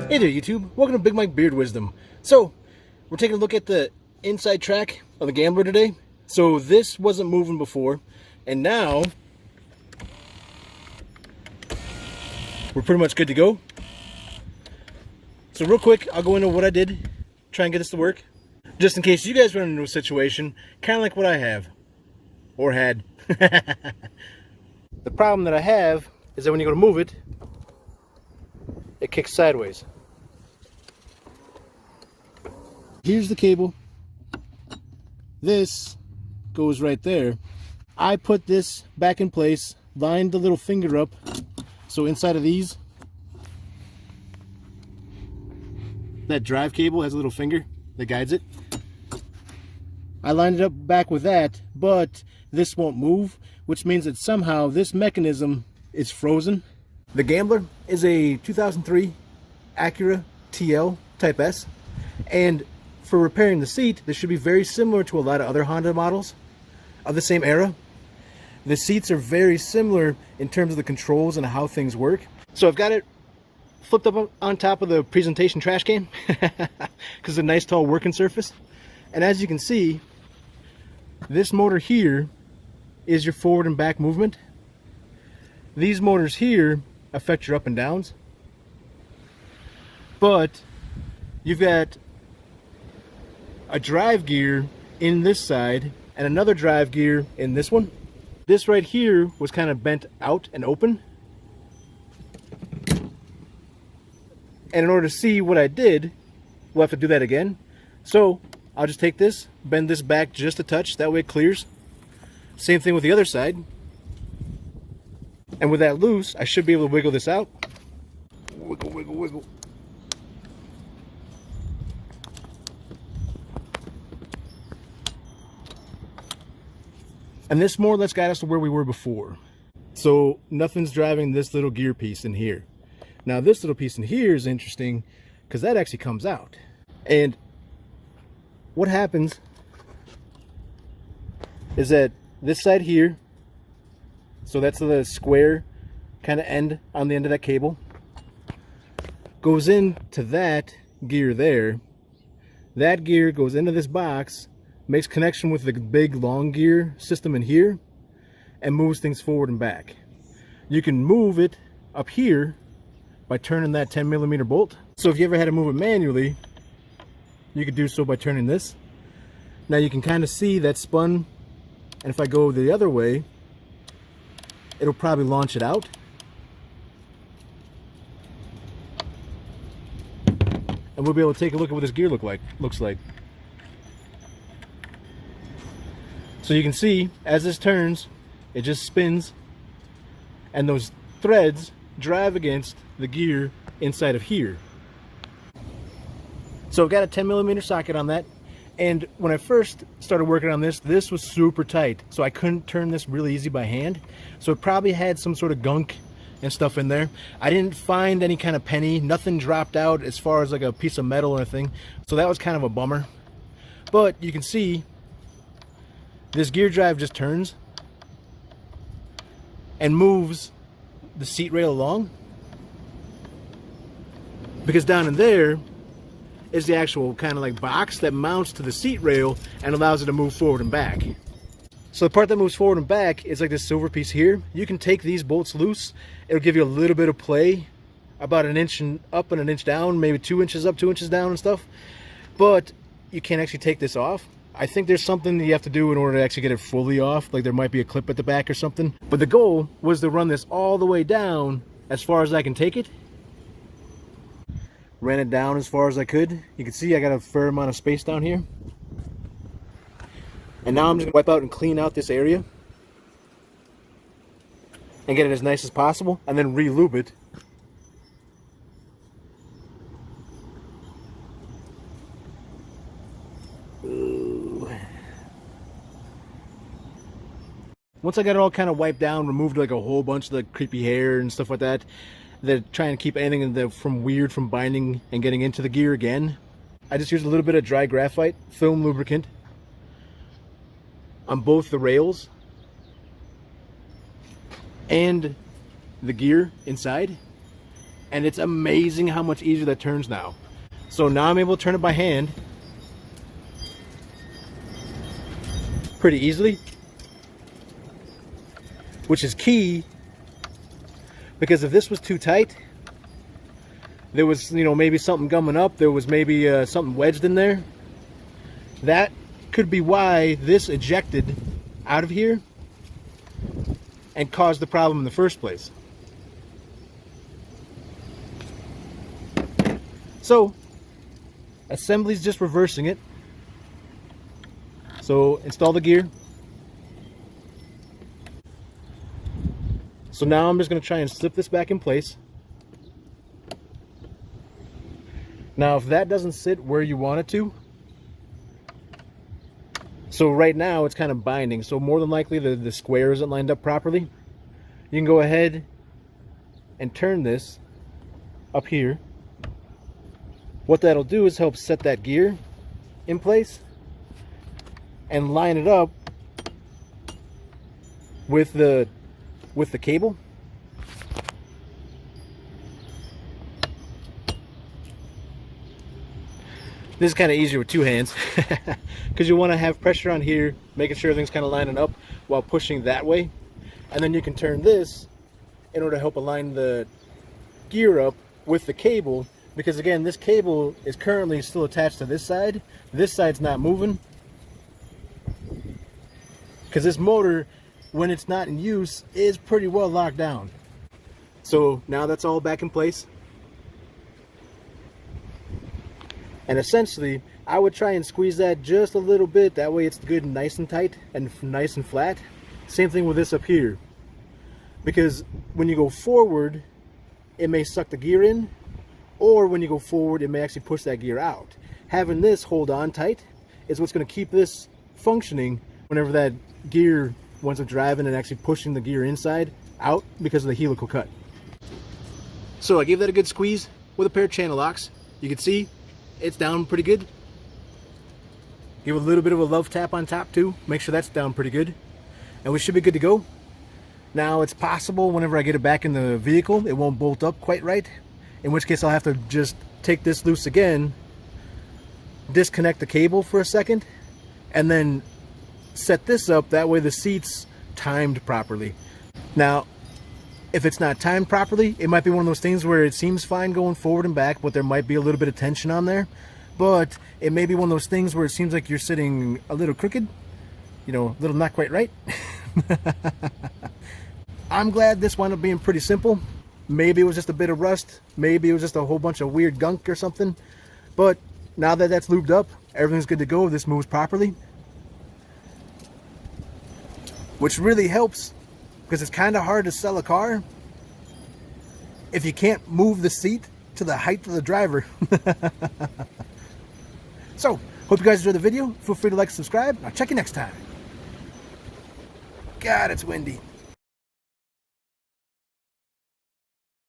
Hey there YouTube, welcome to Big Mike Beard Wisdom. So, we're taking a look at the inside track of the Gambler today. So this wasn't moving before, and now we're pretty much good to go. So real quick, I'll go into what I did, try and get this to work. Just in case you guys run into a situation, kind of like what I have, or had. The problem that I have is that when you go to move it, it kicks sideways. Here's the cable. This goes right there. I put this back in place, lined the little finger up, so inside of these, that drive cable has a little finger that guides it. I lined it up back with that, but this won't move, which means that somehow this mechanism is frozen. The Gambler is a 2003 Acura TL Type S, and for repairing the seat, this should be very similar to a lot of other Honda models of the same era. The seats are very similar in terms of the controls and how things work. So I've got it flipped up on top of the presentation trash can because it's a nice tall working surface. And as you can see, this motor here is your forward and back movement. These motors here affect your up and downs. But you've got a drive gear in this side and another drive gear in this one. This right here was kind of bent out and open. And in order to see what I did, we'll have to do that again. So I'll just take this, bend this back just a touch, that way it clears. Same thing with the other side. And with that loose, I should be able to wiggle this out. Wiggle, wiggle, wiggle. And this more or less got us to where we were before. So nothing's driving this little gear piece in here. Now this little piece in here is interesting because that actually comes out. And what happens is that this side here, so that's the square kind of end on the end of that cable, goes into that gear there. That gear goes into this box, makes connection with the big long gear system in here, and moves things forward and back. You can move it up here by turning that 10mm bolt. So if you ever had to move it manually, you could do so by turning this. Now you can kind of see that spun, and if I go the other way, it'll probably launch it out. And we'll be able to take a look at what this gear looks like. So you can see, as this turns, it just spins, and those threads drive against the gear inside of here. So I've got a 10mm socket on that, and when I first started working on this, this was super tight, so I couldn't turn this really easy by hand. So it probably had some sort of gunk and stuff in there. I didn't find any kind of penny, nothing dropped out as far as like a piece of metal or anything, so that was kind of a bummer. But you can see this gear drive just turns and moves the seat rail along, because down in there is the actual kind of like box that mounts to the seat rail and allows it to move forward and back. So the part that moves forward and back is like this silver piece here. You can take these bolts loose. It'll give you a little bit of play, about an inch up and an inch down, maybe 2 inches up, 2 inches down and stuff. But you can't actually take this off. I think there's something that you have to do in order to actually get it fully off. Like there might be a clip at the back or something. But the goal was to run this all the way down as far as I can take it. Ran it down as far as I could. You can see I got a fair amount of space down here. And now I'm just gonna wipe out and clean out this area and get it as nice as possible, and then re-lube it. Once I got it all kind of wiped down, removed like a whole bunch of the creepy hair and stuff like that, they're trying to keep anything from binding and getting into the gear again, I just used a little bit of dry graphite film lubricant on both the rails and the gear inside, And it's amazing how much easier that turns now. So now I'm able to turn it by hand pretty easily, which is key, because if this was too tight, there was, you know, maybe something gumming up, there was maybe something wedged in there, that could be why this ejected out of here and caused the problem in the first place. So assembly's just reversing it. So install the gear. So now I'm just going to try and slip this back in place. Now if that doesn't sit where you want it to, so right now it's kind of binding, so more than likely the square isn't lined up properly. You can go ahead and turn this up here. What that'll do is help set that gear in place and line it up with the cable. This is kind of easier with two hands because you want to have pressure on here, making sure everything's kind of lining up while pushing that way. And then you can turn this in order to help align the gear up with the cable, because again, this cable is currently still attached to this side. This side's not moving because this motor, when it's not in use, is pretty well locked down. So now that's all back in place. And essentially, I would try and squeeze that just a little bit. That way it's good and nice and tight and nice and flat. Same thing with this up here. Because when you go forward, it may suck the gear in. Or when you go forward, it may actually push that gear out. Having this hold on tight is what's going to keep this functioning whenever that gear winds up driving and actually pushing the gear inside out because of the helical cut. So I gave that a good squeeze with a pair of channel locks. You can see it's down pretty good. Give it a little bit of a love tap on top too. Make sure that's down pretty good. And we should be good to go. Now it's possible whenever I get it back in the vehicle, it won't bolt up quite right. In which case I'll have to just take this loose again, disconnect the cable for a second, and then set this up. That way the seat's timed properly. Now, if it's not timed properly, it might be one of those things where it seems fine going forward and back, but there might be a little bit of tension on there. But it may be one of those things where it seems like you're sitting a little crooked, you know, a little not quite right. I'm glad this wound up being pretty simple. Maybe it was just a bit of rust. Maybe it was just a whole bunch of weird gunk or something. But now that that's lubed up, everything's good to go. This moves properly. Which really helps, because it's kind of hard to sell a car if you can't move the seat to the height of the driver. So, hope you guys enjoyed the video. Feel free to like and subscribe. I'll check you next time. God, it's windy.